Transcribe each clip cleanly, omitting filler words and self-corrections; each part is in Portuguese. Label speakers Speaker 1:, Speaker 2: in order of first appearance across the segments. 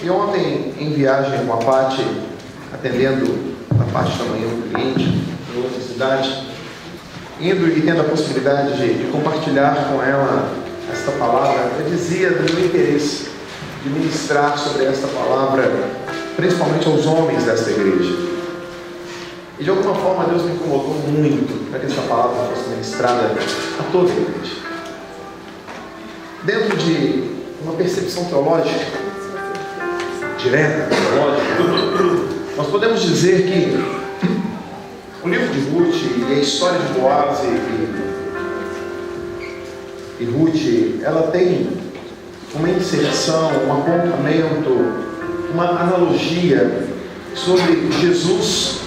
Speaker 1: E ontem, em viagem com a Paty, atendendo na parte da manhã um cliente em outra cidade, indo e tendo a possibilidade de compartilhar com ela esta palavra, eu dizia do meu interesse de ministrar sobre esta palavra, principalmente aos homens desta igreja. E de alguma forma Deus me incomodou muito para que essa palavra fosse ministrada a toda a igreja. Dentro de uma percepção teológica, direta, teológica, nós podemos dizer que o livro de Ruth e a história de Boaz e Ruth, ela tem uma inserção, um apontamento, uma analogia sobre Jesus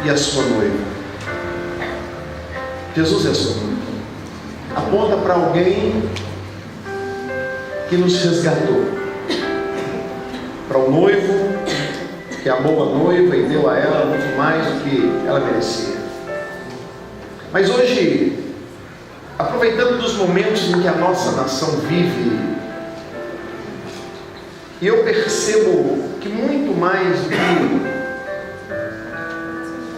Speaker 1: e a sua noiva. Jesus e a sua noiva aponta para alguém que nos resgatou, para o noivo que amou a noiva e deu a ela muito mais do que ela merecia. Mas hoje, aproveitando dos momentos em que a nossa nação vive, e eu percebo que muito mais do que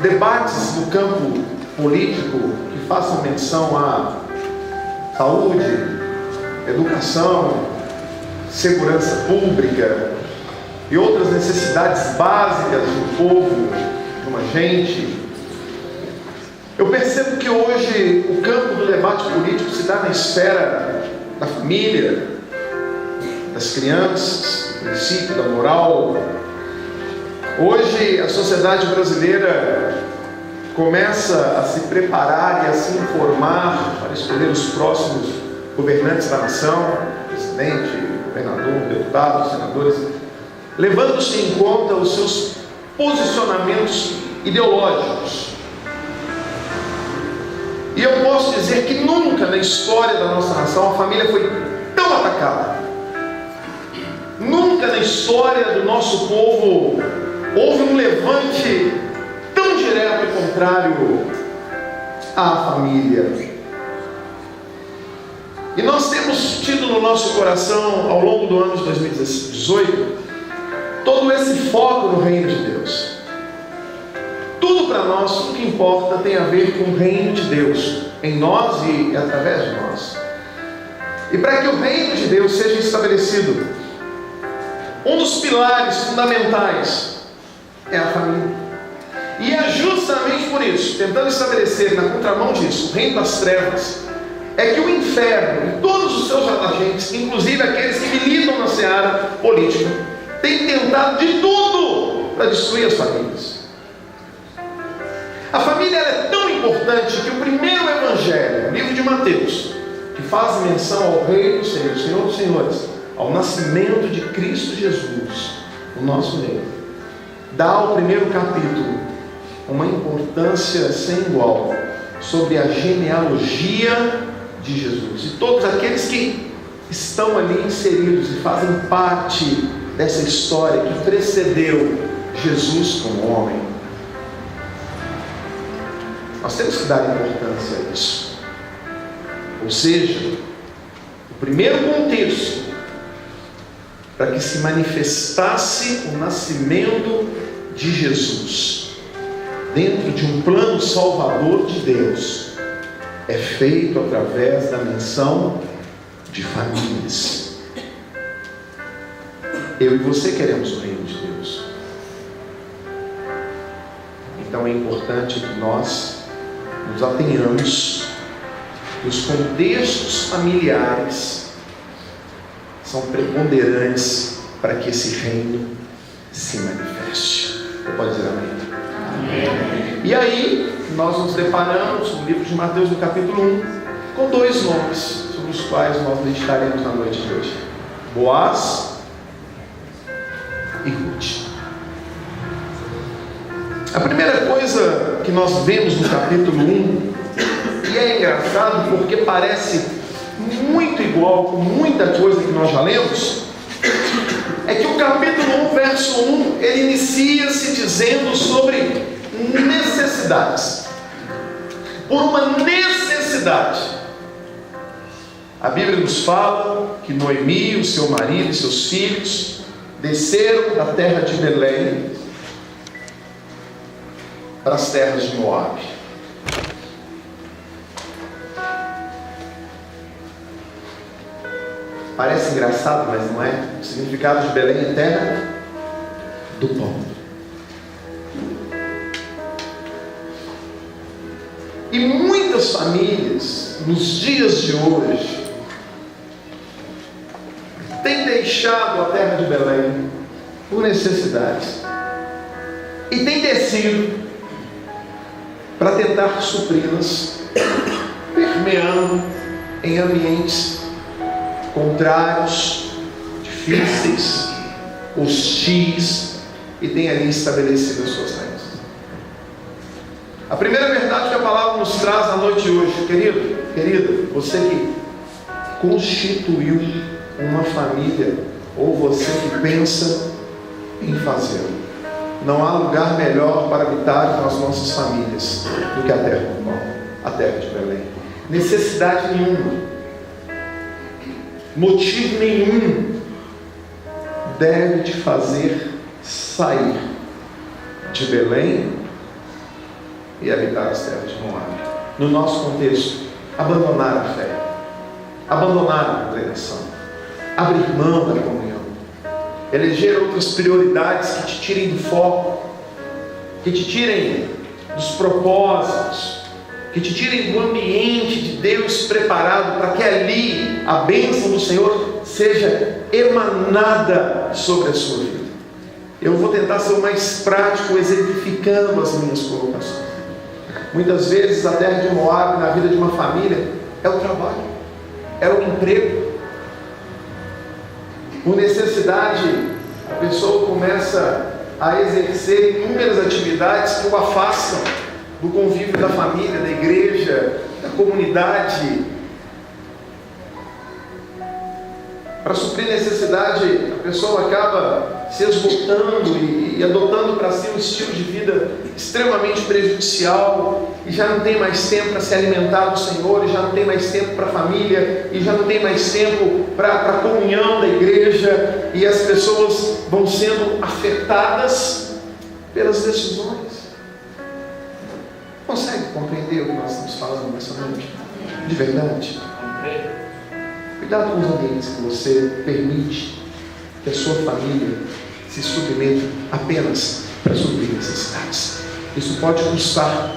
Speaker 1: debates no campo político que façam menção à saúde, educação, segurança pública e outras necessidades básicas do povo, de uma gente, eu percebo que hoje o campo do debate político se dá na esfera da família, das crianças, do princípio da moral. Hoje a sociedade brasileira começa a se preparar e a se informar para escolher os próximos governantes da nação, presidente, governador, deputados, senadores, levando-se em conta os seus posicionamentos ideológicos. E eu posso dizer que nunca na história da nossa nação a família foi tão atacada. Nunca na história do nosso povo houve um levante tão direto e contrário à família. E nós temos tido no nosso coração, ao longo do ano de 2018, todo esse foco no reino de Deus. Tudo para nós, tudo que importa tem a ver com o reino de Deus, em nós e através de nós. E para que o reino de Deus seja estabelecido, um dos pilares fundamentais é a família. E é justamente por isso, tentando estabelecer na contramão disso, o reino das trevas, é que o inferno e todos os seus agentes, inclusive aqueles que militam na seara política, têm tentado de tudo para destruir as famílias. A família é tão importante que o primeiro evangelho, o livro de Mateus, que faz menção ao Rei dos Senhores, Senhor dos Senhores, ao nascimento de Cristo Jesus, o nosso Rei, dá ao primeiro capítulo uma importância sem igual sobre a genealogia de Jesus. E todos aqueles que estão ali inseridos e fazem parte dessa história que precedeu Jesus como homem. Nós temos que dar importância a isso. Ou seja, o primeiro contexto para que se manifestasse o nascimento de Jesus dentro de um plano salvador de Deus é feito através da menção de famílias. Eu e você queremos o reino de Deus. Então é importante que nós nos atenhamos que os contextos familiares são preponderantes para que esse reino se manifeste. Você pode dizer amém? Amém. E aí, nós nos deparamos no livro de Mateus, no capítulo 1, com dois nomes sobre os quais nós meditaremos na noite de hoje: Boaz e Ruth. A primeira coisa que nós vemos no capítulo 1, e é engraçado porque parece muito igual com muita coisa que nós já lemos, é que o capítulo 1, verso 1, ele inicia-se dizendo sobre necessidades. Por uma necessidade. A Bíblia nos fala que Noemi, o seu marido e seus filhos desceram da terra de Belém para as terras de Moabe. Parece engraçado, mas não é. O significado de Belém é terra do pão. E muitas famílias, nos dias de hoje, têm deixado a terra de Belém por necessidades e têm descido para tentar supri-las, permeando em ambientes contrários, difíceis, hostis, e têm ali estabelecido as suas raízes. A primeira verdade que a palavra nos traz na noite de hoje, querido, você que constituiu uma família, ou você que pensa em fazê-lo, não há lugar melhor para habitar com as nossas famílias do que a terra do pão, a terra de Belém. Necessidade nenhuma, motivo nenhum deve te fazer sair de Belém e habitar as terras de Moabe. No nosso contexto, abandonar a fé, abandonar a congregação, abrir mão da comunhão, eleger outras prioridades que te tirem do foco, que te tirem dos propósitos, que te tirem do ambiente de Deus preparado para que ali a bênção do Senhor seja emanada sobre a sua vida. Eu vou tentar ser o mais prático, exemplificando as minhas colocações. Muitas vezes a terra de Moabe na vida de uma família é o trabalho, é o emprego. Por necessidade, a pessoa começa a exercer inúmeras atividades que o afastam do convívio da família, da igreja, da comunidade. Para suprir necessidade, a pessoa acaba se esgotando e adotando para si um estilo de vida extremamente prejudicial, e já não tem mais tempo para se alimentar do Senhor, e já não tem mais tempo para a família, e já não tem mais tempo para a comunhão da igreja, e as pessoas vão sendo afetadas pelas decisões. Consegue compreender o que nós estamos falando nessa noite? De verdade? Cuidado com os ambientes que você permite que a sua família se submeta apenas para suprir necessidades. Isso pode custar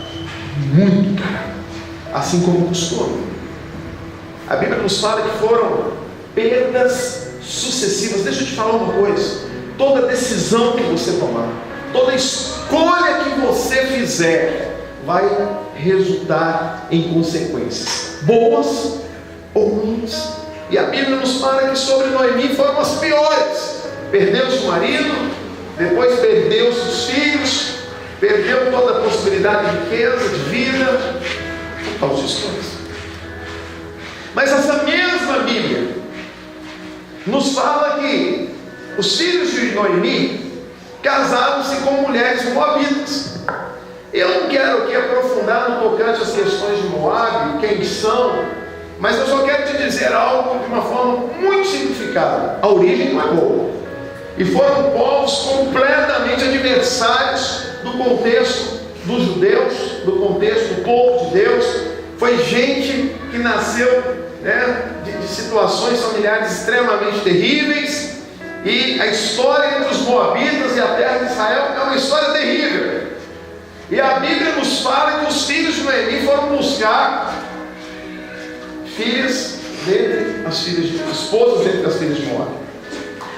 Speaker 1: muito caro, assim como custou. A Bíblia nos fala que foram perdas sucessivas. Deixa eu te falar uma coisa: toda decisão que você tomar, toda escolha que você fizer, vai resultar em consequências, boas ou ruins. E a Bíblia nos fala que sobre Noemi foram as piores. Perdeu-se o marido, depois perdeu-se os filhos, perdeu toda a possibilidade de riqueza, de vida, por causa de escolhas. Mas essa mesma Bíblia nos fala que os filhos de Noemi casaram-se com mulheres moabitas. Eu não quero aqui aprofundar no tocante às questões de Moabe, quem são, mas eu só quero te dizer algo de uma forma muito simplificada. A origem não é boa. E foram povos completamente adversários do contexto dos judeus, do contexto do povo de Deus. Foi gente que nasceu de situações familiares extremamente terríveis. E a história entre os moabitas e a terra de Israel é uma história terrível. E a Bíblia nos fala que os filhos de Noemi foram buscar filhas dentre as filhas de esposas dentre as filhas de Moabe.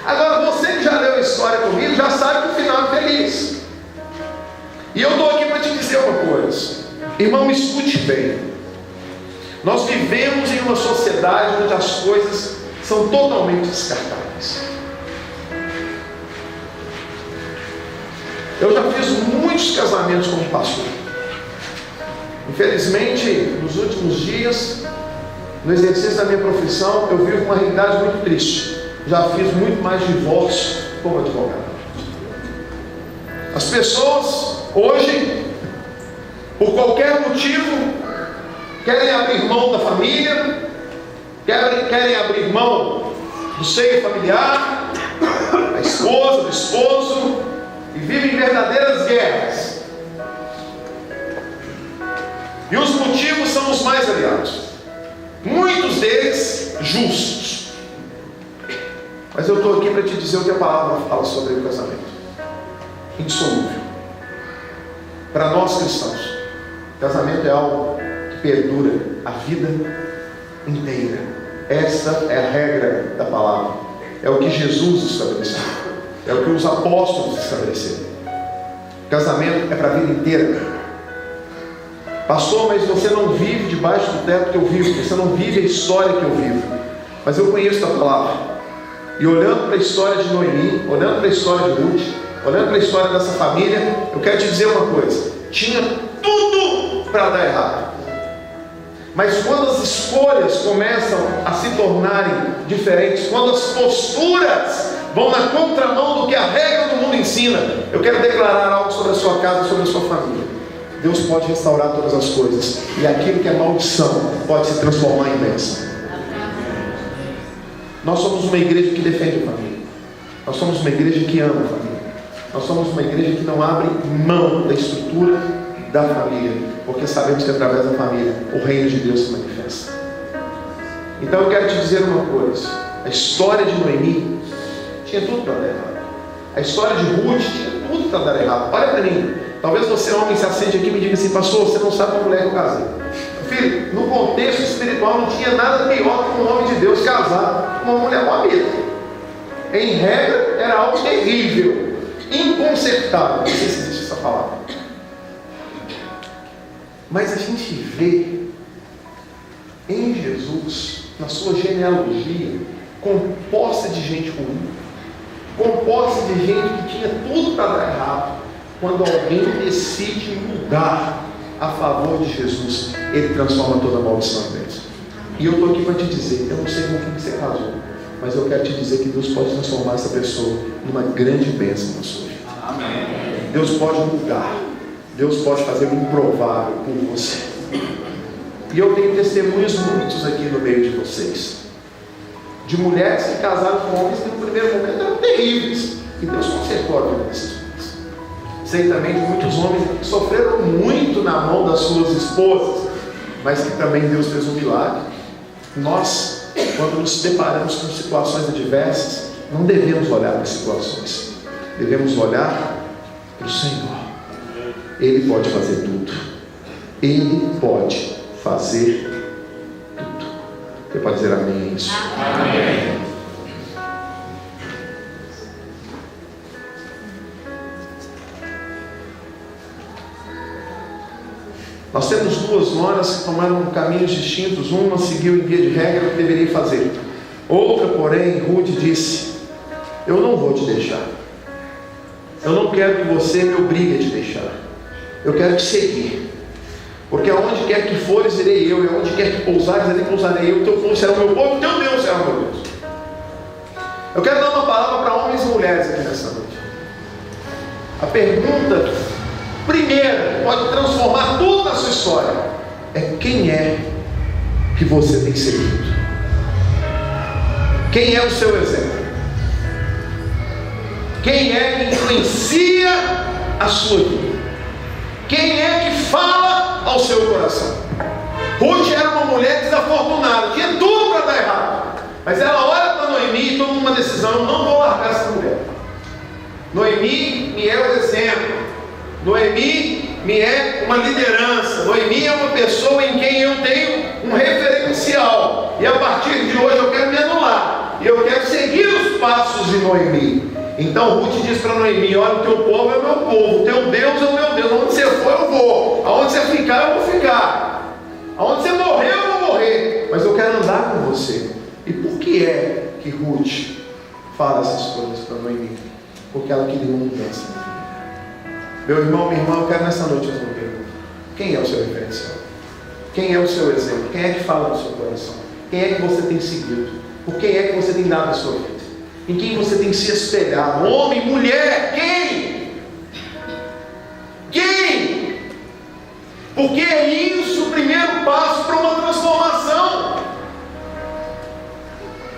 Speaker 1: Agora, você que já leu a história comigo, já sabe que o final é feliz. E eu estou aqui para te dizer uma coisa. Irmão, me escute bem. Nós vivemos em uma sociedade onde as coisas são totalmente descartáveis. Eu já fiz muitos casamentos como pastor. Infelizmente, nos últimos dias, no exercício da minha profissão, eu vivo uma realidade muito triste. Já fiz muito mais divórcio como advogado. As pessoas, hoje, por qualquer motivo, querem abrir mão da família, querem abrir mão do seio familiar, da esposa, do esposo, e vivem verdadeiras guerras. E os motivos são os mais variados, muitos deles justos. Mas eu estou aqui para te dizer o que a palavra fala sobre o casamento. Indissolúvel. Para nós cristãos, casamento é algo que perdura a vida inteira. Essa é a regra da palavra. É o que Jesus estabeleceu. É o que os apóstolos estabeleceram. Casamento é para a vida inteira. Pastor, mas você não vive debaixo do teto que eu vivo. Você não vive a história que eu vivo. Mas eu conheço a palavra. E olhando para a história de Noemi, olhando para a história de Ruth, olhando para a história dessa família, eu quero te dizer uma coisa: tinha tudo para dar errado. Mas quando as escolhas começam a se tornarem diferentes, quando as posturas vão na contramão do que a regra do mundo ensina, eu quero declarar algo sobre a sua casa, sobre a sua família. Deus pode restaurar todas as coisas, e aquilo que é maldição pode se transformar em bênção. Nós somos uma igreja que defende a família. Nós somos uma igreja que ama a família. Nós somos uma igreja que não abre mão da estrutura da família, porque sabemos que através da família o reino de Deus se manifesta. Então eu quero te dizer uma coisa: a história de Noemi tinha tudo para dar errado. A história de Ruth tinha tudo para dar errado. Olha para mim, talvez você, homem, se assente aqui e me diga assim: pastor, você não sabe a mulher que eu casei. Filho, no contexto espiritual não tinha nada pior que um homem de Deus casar com uma mulher moabita. Em regra, era algo terrível, inconcertável. Não sei se existe essa palavra. Mas a gente vê em Jesus, na sua genealogia, composta de gente ruim, composta de gente que tinha tudo para dar errado. Quando alguém decide mudar a favor de Jesus, ele transforma toda a maldição em bênção. E eu estou aqui para te dizer, eu não sei com quem você casou, mas eu quero te dizer que Deus pode transformar essa pessoa numa grande bênção na sua vida. Amém. Deus pode mudar, Deus pode fazer o improvável por você. E eu tenho testemunhos muitos aqui no meio de vocês, de mulheres que casaram com homens que no primeiro momento eram terríveis, e Deus consertou a vida desses homens. Sei também de muitos homens que sofreram muito na mão das suas esposas, mas que também Deus fez um milagre. Nós, quando nos deparamos com situações adversas, não devemos olhar para as situações, devemos olhar para o Senhor. Ele pode fazer tudo. Ele pode fazer tudo. Você pode dizer amém a isso? Amém. Nós temos duas noras que tomaram caminhos distintos. Uma seguiu em via de regra o que deveria fazer. Outra, porém, Ruth disse: eu não vou te deixar. Eu não quero que você me obrigue a te deixar. Eu quero te seguir. Porque aonde quer que fores, irei eu. E aonde quer que pousares, ali pousarei eu. O teu povo será o meu povo, o teu Deus será o meu Deus. Eu quero dar uma palavra para homens e mulheres aqui nessa noite. A pergunta primeira, pode transformar tudo na sua história, é: quem é que você tem seguido? Quem é o seu exemplo? Quem é que influencia a sua vida? Quem é que fala ao seu coração? Ruth era uma mulher desafortunada, tinha tudo para dar errado, mas ela olha para Noemi e toma uma decisão: eu não vou largar essa mulher. Noemi me é o exemplo. Noemi me é uma liderança. Noemi é uma pessoa em quem eu tenho um referencial, e a partir de hoje eu quero me anular, e eu quero seguir os passos de Noemi. Então Ruth diz para Noemi: olha, o teu povo é o meu povo, o teu Deus é o meu Deus. Aonde você for eu vou, aonde você ficar eu vou ficar, aonde você morrer eu vou morrer, mas eu quero andar com você. E por que é que Ruth fala essas coisas para Noemi? Porque ela queria uma mudança. Meu irmão, minha irmã, eu quero nessa noite fazer uma pergunta: quem é o seu referencial? Quem é o seu exemplo? Quem é que fala no seu coração? Quem é que você tem seguido? Por quem é que você tem dado a sua vida? Em quem você tem se espelhado? Homem, mulher, quem? Quem? Porque é isso o primeiro passo para uma transformação.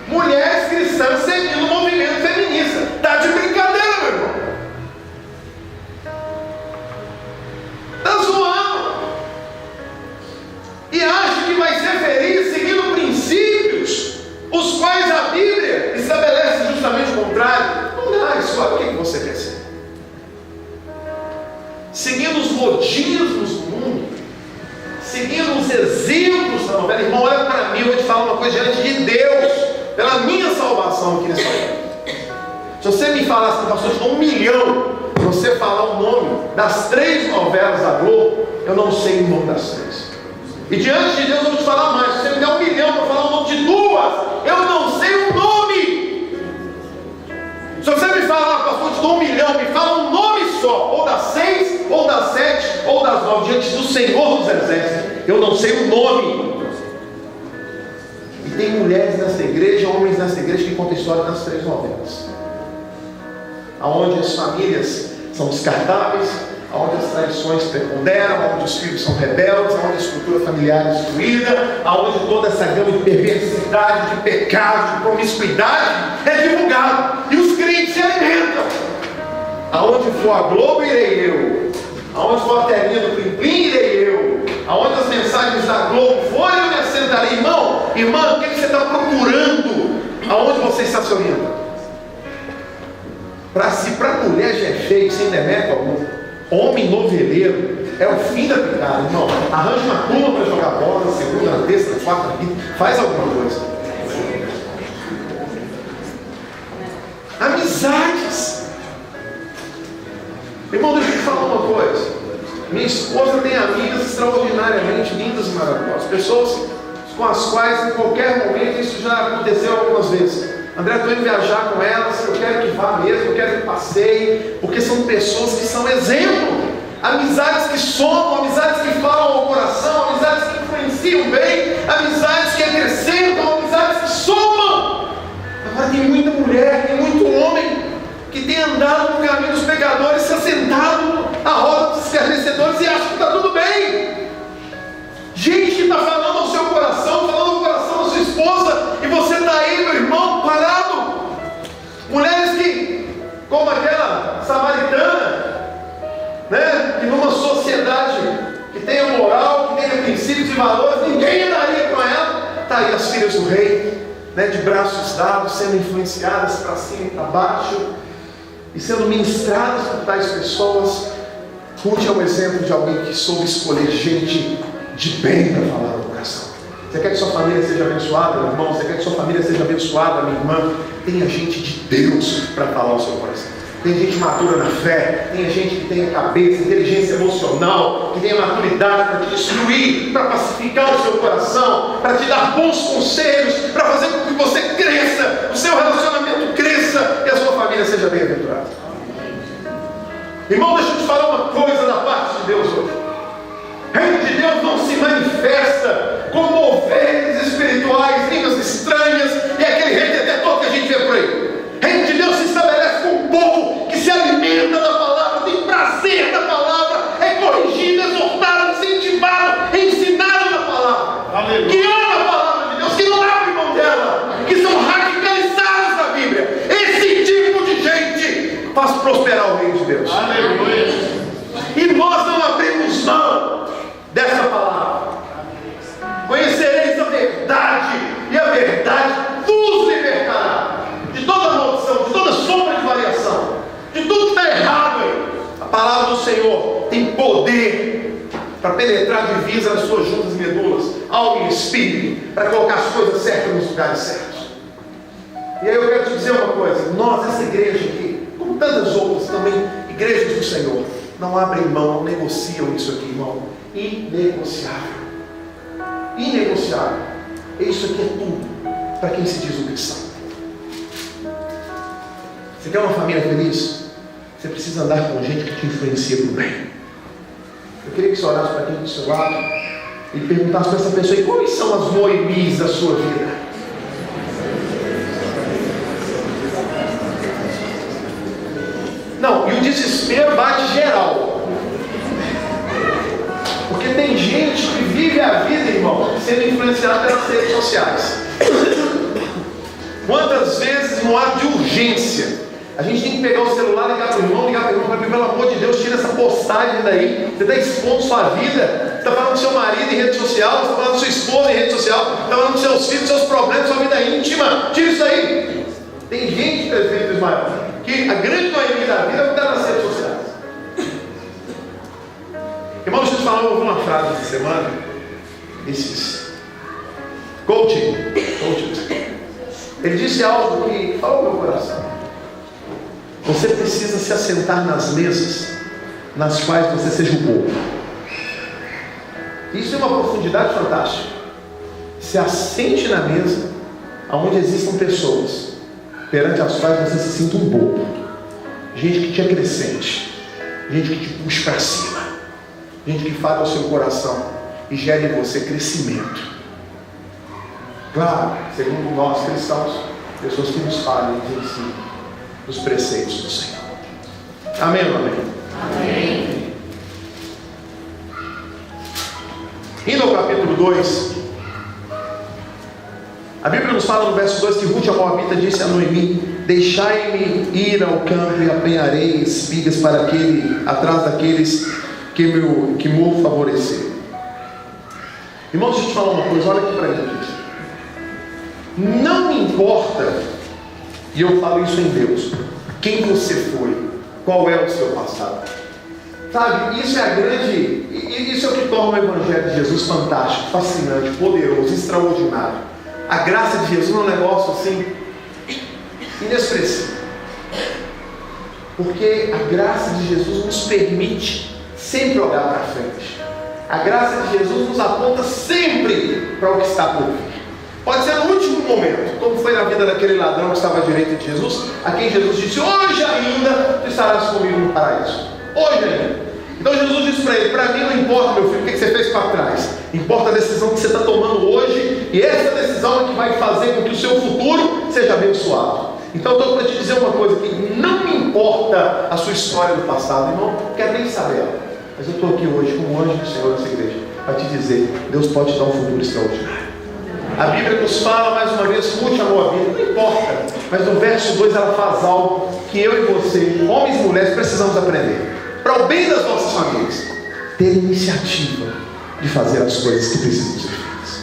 Speaker 1: Mulheres cristãs seguindo o movimento feminista. escolhe o que você quer ser. Seguindo os modismos do mundo, seguindo os exemplos da novela. Irmão, olha para mim, eu vou te falar uma coisa diante de Deus, pela minha salvação aqui nessa hora. Se você me falasse, pastor, eu te dou $1 milhão, se você falar o nome das 3 novelas da Globo, eu não sei o nome das 3. E diante de Deus eu vou te falar mais. Se você me der $1 milhão para falar o nome de 2, eu não sei o nome. Se você me falar, pastor, eu te dou $1 milhão, me fala um nome só, ou das 6, ou das 7, ou das 9, diante do Senhor dos Exércitos, eu não sei o nome. E tem mulheres nessa igreja, homens nessa igreja que contam a história das 3 novelas, aonde as famílias são descartáveis, onde as tradições preponderam, onde os filhos são rebeldes, onde a estrutura familiar é destruída, onde toda essa gama de perversidade, de pecado, de promiscuidade é divulgado, e os crentes se alimentam. Aonde for a Globo, irei eu. Aonde for a telinha do Plim Plim, irei eu. Aonde as mensagens da Globo forem, eu me assentarei. Irmão, irmã, o que você está procurando? Aonde você está se orientando? Se para a mulher já é feio, sem demérito algum, homem noveleiro é o fim da picada, irmão. Arranja uma turma para jogar bola, na segunda, na terça, na quarta, na quinta, faz alguma coisa. Amizades. Irmão, deixa eu te falar uma coisa. Minha esposa tem amigas extraordinariamente lindas e maravilhosas, pessoas com as quais em qualquer momento, isso já aconteceu algumas vezes. André, estou indo viajar com elas, eu quero que vá mesmo, eu quero que passeie, porque são pessoas que são exemplo, amizades que somam, amizades que falam ao coração, amizades que influenciam bem, amizades que acrescentam, amizades que somam. Agora tem muita mulher, tem muito homem que tem andado no caminho dos pecadores, se assentado à roda dos escarnecedores e acha que está tudo bem. Gente que está falando ao seu coração, falando ao coração da sua esposa, e você está aí, meu irmão, parado. Mulheres que, como aquela samaritana, né, que numa sociedade que tenha moral, que tenha princípios e valores, ninguém andaria com ela. Está aí as filhas do rei, né, de braços dados, sendo influenciadas para cima e para baixo, e sendo ministradas por tais pessoas. Ruth é um exemplo de alguém que soube escolher gente de bem para falar no coração. Você quer que sua família seja abençoada, meu irmão? Você quer que sua família seja abençoada, minha irmã? Tenha gente de Deus para falar ao seu coração. Tem gente madura na fé, tem gente que tenha cabeça, inteligência emocional, que tenha maturidade para te instruir, para pacificar o seu coração, para te dar bons conselhos, para fazer com que você cresça, o seu relacionamento cresça e a sua família seja bem-aventurada. Irmão, deixa eu te falar uma coisa da parte de Deus hoje. O reino de Deus não se manifesta como ovelhas espirituais, línguas estranhas e aquele reino detetor que a gente vê por aí. O reino de Deus se estabelece com um povo que se alimenta da palavra, tem prazer da palavra, é corrigido, exortado, incentivado, ensinado na palavra. Aleluia. Que ama a palavra de Deus, que não abre mão dela, que são radicalizados na Bíblia. Esse tipo de gente faz prosperar o reino de Deus. Aleluia. E nós não abrimos mão dessa palavra. Conhecereis a verdade, e a verdade vos libertará de toda maldição, de toda sombra de variação, de tudo que está errado aí. A palavra do Senhor tem poder para penetrar divisa nas suas juntas e medulas, alma e espírito, para colocar as coisas certas nos lugares certos. E aí eu quero te dizer uma coisa: nós, essa igreja aqui, como tantas outras também, igrejas do Senhor, não abrem mão, não negociam isso aqui, irmão. Inegociável. Inegociável. Isso aqui é tudo para quem se diz um cristão. Você quer uma família feliz? Você precisa andar com gente que te influencia para o bem. Eu queria que você olhasse para quem do seu lado e perguntasse para essa pessoa: e quais são as Noemis da sua vida? Não, e o desespero bate geral. Porque tem gente que vive a vida, irmão, sendo influenciada pelas redes sociais. Quantas vezes no ato de urgência a gente tem que pegar o celular, ligar para o irmão, para mim, pelo amor de Deus, tira essa postagem daí. Você está expondo sua vida. Você está falando do seu marido em rede social, você está falando da sua esposa em rede social, você está falando dos seus filhos, dos seus problemas, sua vida íntima. Tira isso aí. Tem gente, presbítero Ismael, que a grande maioria da vida é o que está nas redes sociais. Irmão, deixa eu te falar, eu ouvi uma frase essa semana, esses coaching. Ele disse algo que falou no meu coração. Você precisa se assentar nas mesas nas quais você seja o bobo. Isso é uma profundidade fantástica. Se assente na mesa onde existam pessoas perante as quais você se sinta um bobo, gente que te acrescente, gente que te puxe para cima, gente que fale ao seu coração e gere em você crescimento. Claro, segundo nós cristãos, pessoas que nos falem e nos ensinem os preceitos do Senhor. Amém ou amém?
Speaker 2: Amém.
Speaker 1: Indo ao capítulo 2, a Bíblia nos fala no verso 2 que Ruth, a Moabita, disse a Noemi: deixai-me ir ao campo e apanharei espigas para atrás daqueles que me vou favorecer. Irmão, deixa eu te falar uma coisa, olha aqui para mim. Não me importa, e eu falo isso em Deus, quem você foi, qual é o seu passado. Sabe, isso é isso é o que torna o Evangelho de Jesus fantástico, fascinante, poderoso, extraordinário. A graça de Jesus é um negócio assim, inexpressível. Porque a graça de Jesus nos permite sempre olhar para frente. A graça de Jesus nos aponta sempre para o que está por vir. Pode ser no último momento, como foi na vida daquele ladrão que estava à direita de Jesus, a quem Jesus disse: hoje ainda tu estarás comigo no paraíso. Hoje ainda. Então Jesus disse para ele: para mim não importa, meu filho, o que você fez para trás. Importa a decisão que você está tomando hoje. E essa decisão é que vai fazer com que o seu futuro seja abençoado. Então eu estou para te dizer uma coisa: que não me importa a sua história do passado, irmão, não quero nem saber ela. Mas eu estou aqui hoje como anjo do Senhor nessa igreja para te dizer: Deus pode te dar um futuro extraordinário. A Bíblia nos fala mais uma vez: Ruth, a Moabita, não importa, mas no verso 2 ela faz algo que eu e você, homens e mulheres, precisamos aprender para o bem das nossas famílias: ter iniciativa de fazer as coisas que precisam ser feitas.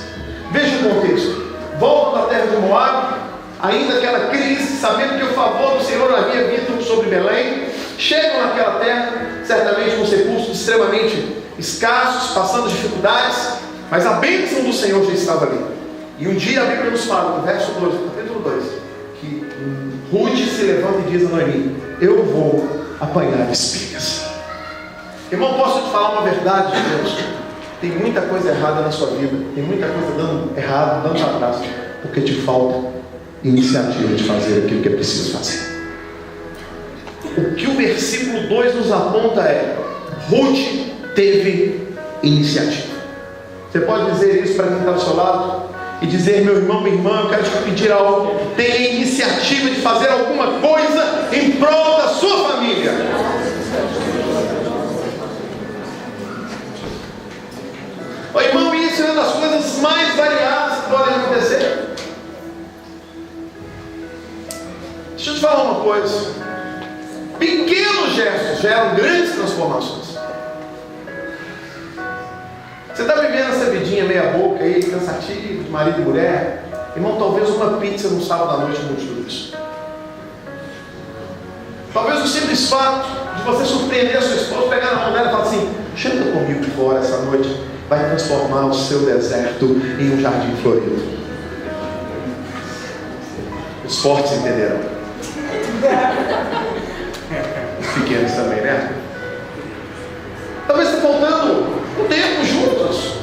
Speaker 1: Veja o contexto: voltam da terra de Moab, ainda aquela crise, sabendo que o favor do Senhor havia vindo sobre Belém. Chegam naquela terra, certamente com recursos extremamente escassos, passando dificuldades, mas a bênção do Senhor já estava ali. E um dia a Bíblia nos fala, no verso 2, no capítulo 2, que Ruth se levanta e diz a Noemi: eu vou apanhar espigas. Irmão, posso te falar uma verdade de Deus? Tem muita coisa errada na sua vida, tem muita coisa dando errado, dando atraso, porque te falta iniciativa de fazer aquilo que é preciso fazer. O que o versículo 2 nos aponta é: Ruth teve iniciativa. Você pode dizer isso para quem está ao seu lado e dizer: meu irmão, minha irmã, eu quero te pedir algo. Tenha iniciativa de fazer alguma coisa em prol da sua família. Ô irmão, isso é uma das coisas mais variadas que podem acontecer. Deixa eu te falar uma coisa: pequenos gestos geram grandes transformações. Você está vivendo essa vidinha meia boca aí, cansativa, de marido e mulher? Irmão, talvez uma pizza no sábado à noite mude tudo isso. Talvez o simples fato de você surpreender a sua esposa, pegar na mão dela e falar assim: chega comigo fora essa noite, vai transformar o seu deserto em um jardim florido. Os fortes entenderão. Os pequenos também, né? Talvez está faltando um tempo juntos.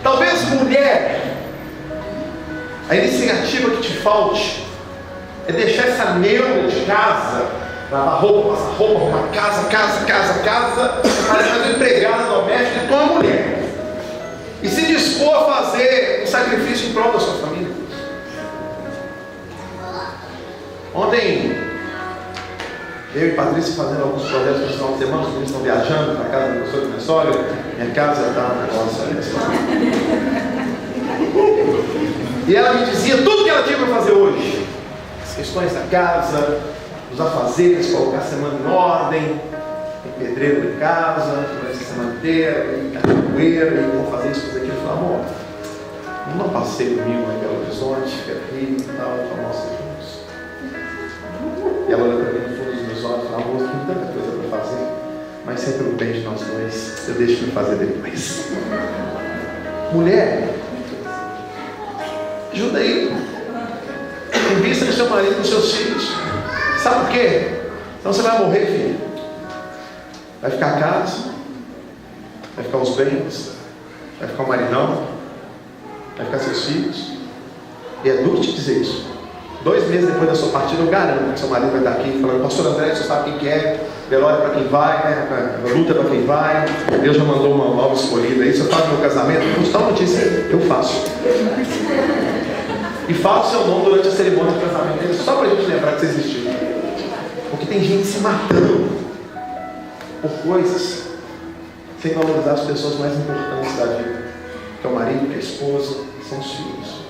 Speaker 1: Talvez, mulher, a iniciativa que te falte é deixar essa neura de casa, lavar roupa, passar roupa, arrumar casa, parecer uma empregada doméstica com uma mulher, e se dispor a fazer um sacrifício em prol da sua família. Ontem, eu e Patrícia fazendo alguns projetos no final de semana, os meninos estão viajando para a casa do professor do meu sogro. Minha casa está um negócio. E ela me dizia tudo que ela tinha para fazer hoje: as questões da casa, os afazeres, colocar a semana em ordem, tem pedreiro em casa, durante a semana inteira, e capoeira, e vou fazer isso, fazer aquilo. Eu falei: amor, não passei domingo em Belo Horizonte, que é Rio e tal. Eu falei: nossa, deixa me fazer depois. Mulher, ajuda aí. Invista no seu marido e nos seus filhos. Sabe por quê? Senão você vai morrer, filho. Vai ficar a casa, vai ficar os bens, vai ficar o maridão, vai ficar seus filhos. E é duro te dizer isso. 2 meses depois da sua partida, eu garanto que seu marido vai estar aqui falando: pastor André, você sabe quem que é? Velório para quem vai, né? Luta para quem vai. Deus já mandou uma nova escolhida aí. Se eu faço meu casamento, vou te dar uma notícia, eu faço. E falo o seu nome durante a cerimônia de casamento dele, só para a gente lembrar que você existiu. Porque tem gente se matando por coisas sem valorizar as pessoas mais importantes da vida, que é o marido, que é a esposa, que são os filhos.